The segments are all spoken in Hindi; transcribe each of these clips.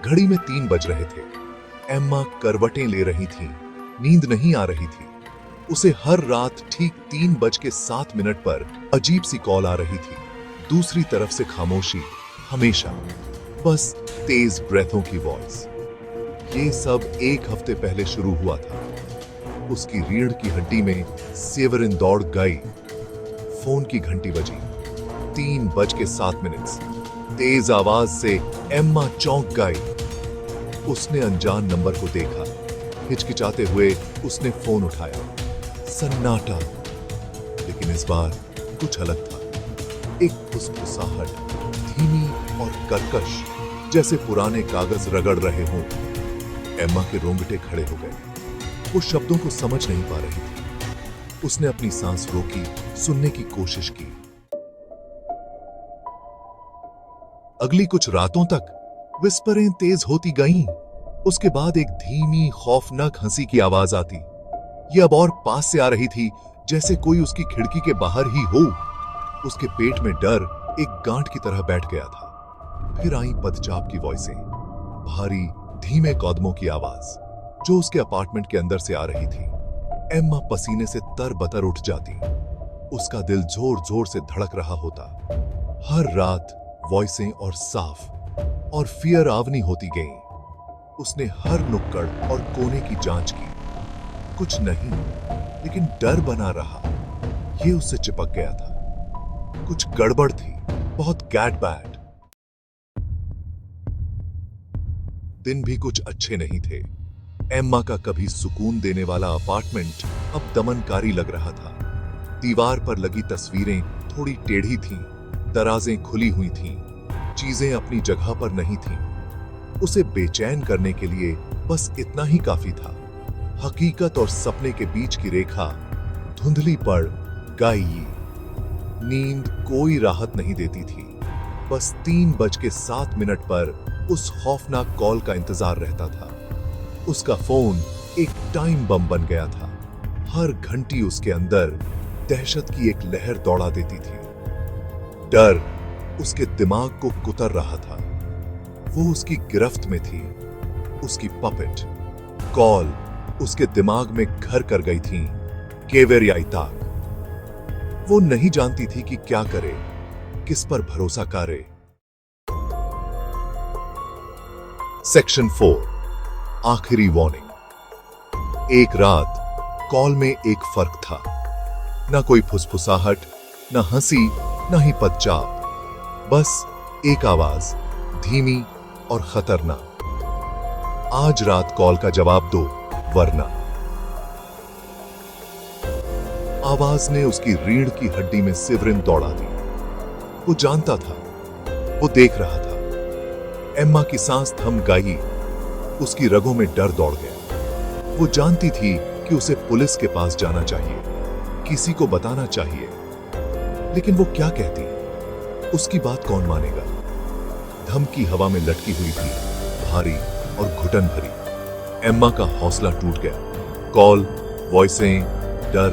घड़ी में 3 बज रहे थे। एम्मा करवटें ले रही थी, नींद नहीं आ रही थी। उसे हर रात ठीक 3:07 पर अजीब सी कॉल आ रही थी। दूसरी तरफ से खामोशी, हमेशा बस तेज ब्रेथों की वॉइस। ये सब 1 हफ्ते पहले शुरू हुआ था। उसकी रीढ़ की हड्डी में सेवरिन दौड़ गई। फोन की घंटी बजी। 3:07। तेज आवाज से एम्मा चौंक गई। उसने अनजान नंबर को देखा। हिचकिचाते हुए उसने फोन उठाया। सन्नाटा, लेकिन इस बार कुछ अलग था। एक फुसफुसाहट, धीमी और कर्कश, जैसे पुराने कागज रगड़ रहे हों। एम्मा के रोंगटे खड़े हो गए। वो शब्दों को समझ नहीं पा रही थी। उसने अपनी सांस रोकी, सुनने की कोशिश की। अगली कुछ रातों तक विस्परें तेज होती गईं। उसके बाद एक धीमी, खौफनाक हंसी की आवाज आती। ये अब और पास से आ रही थी, जैसे कोई उसकी खिड़की के बाहर ही हो। उसके पेट में डर एक गांठ की तरह बैठ गया था। फिर आई पदचाप की वॉइसें, भारी, धीमे कदमों की आवाज, जो उसके अपार्टमेंट के अंदर से आ रही थी। एम्मा पसीने से तरबतर उठ जाती। उसका दिल जोर जोर से धड़क रहा होता। हर रात वॉइसें और साफ और फियर आवनी होती गईं। उसने हर नुक्कड़ और कोने की जांच की। कुछ नहीं, लेकिन डर बना रहा। ये उससे चिपक गया था। कुछ गड़बड़ थी, बहुत गैट बैड। दिन भी कुछ अच्छे नहीं थे। एम्मा का कभी सुकून देने वाला अपार्टमेंट अब दमनकारी लग रहा था। दीवार पर लगी तस्वीरें थोड़ी टेढ़ी थीं, दराजें खुली हुई थीं, चीजें अपनी जगह पर नहीं थीं। उसे बेचैन करने के लिए बस इतना ही काफी था। हकीकत और सपने के बीच की रेखा धुंधली पड़ गई। नींद कोई राहत नहीं देती थी। बस 3:07 पर उस खौफनाक कॉल का इंतजार रहता था। उसका फोन एक टाइम बम बन गया था। हर घंटी उसके अंदर दहशत की एक लहर दौड़ा देती थी। डर उसके दिमाग को कुतर रहा था। वो उसकी गिरफ्त में थी, उसकी पपेट। कॉल उसके दिमाग में घर कर गई थी, केवेरियाई तक। वो नहीं जानती थी कि क्या करे, किस पर भरोसा करे। सेक्शन 4, आखिरी वार्निंग। एक रात कॉल में एक फर्क था। ना कोई फुसफुसाहट, ना हंसी, ना ही पदचाप। बस एक आवाज, धीमी और खतरनाक। आज रात कॉल का जवाब दो, वरना। आवाज ने उसकी रीढ़ की हड्डी में सिवरिन दौड़ा दी। वो जानता था, वो देख रहा था। एम्मा की सांस थम गई। उसकी रगों में डर दौड़ गया। वो जानती थी कि उसे पुलिस के पास जाना चाहिए, किसी को बताना चाहिए। लेकिन वो क्या कहती? उसकी बात कौन मानेगा? धमकी हवा में लटकी हुई थी, भारी और घुटन भरी। एम्मा का हौसला टूट गया। कॉल, वॉइसें, डर,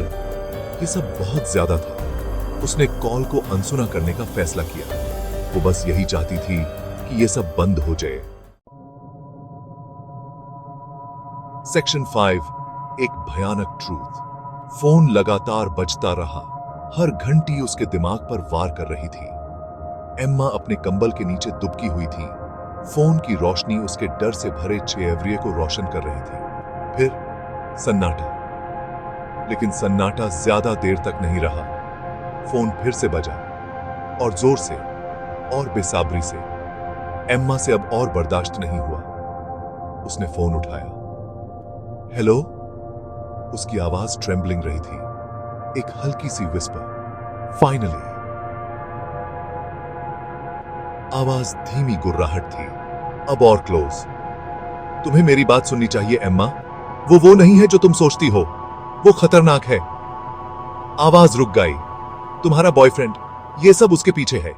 ये सब बहुत ज्यादा था। उसने कॉल को अनसुना करने का फैसला किया। वो बस यही चाहती थी कि ये सब बंद हो जाए। सेक्शन 5, एक भयानक ट्रूथ। फोन लगातार बजता रहा। हर घंटी उसके दिमाग पर वार कर रही थी। एम्मा अपने कंबल के नीचे दुबकी हुई थी। फोन की रोशनी उसके डर से भरे चेहरे को रोशन कर रही थी। फिर सन्नाटा। लेकिन सन्नाटा ज्यादा देर तक नहीं रहा। फोन फिर से बजा, और जोर से और बेसब्री से। एम्मा से अब और बर्दाश्त नहीं हुआ। उसने फोन उठाया। हेलो? उसकी आवाज ट्रेम्बलिंग रही थी, एक हल्की सी विस्पर। फाइनली। आवाज धीमी गुर्राहट थी, अब और क्लोज। तुम्हें मेरी बात सुननी चाहिए एम्मा। वो नहीं है जो तुम सोचती हो। वो खतरनाक है। आवाज रुक गई। तुम्हारा बॉयफ्रेंड, ये सब उसके पीछे है।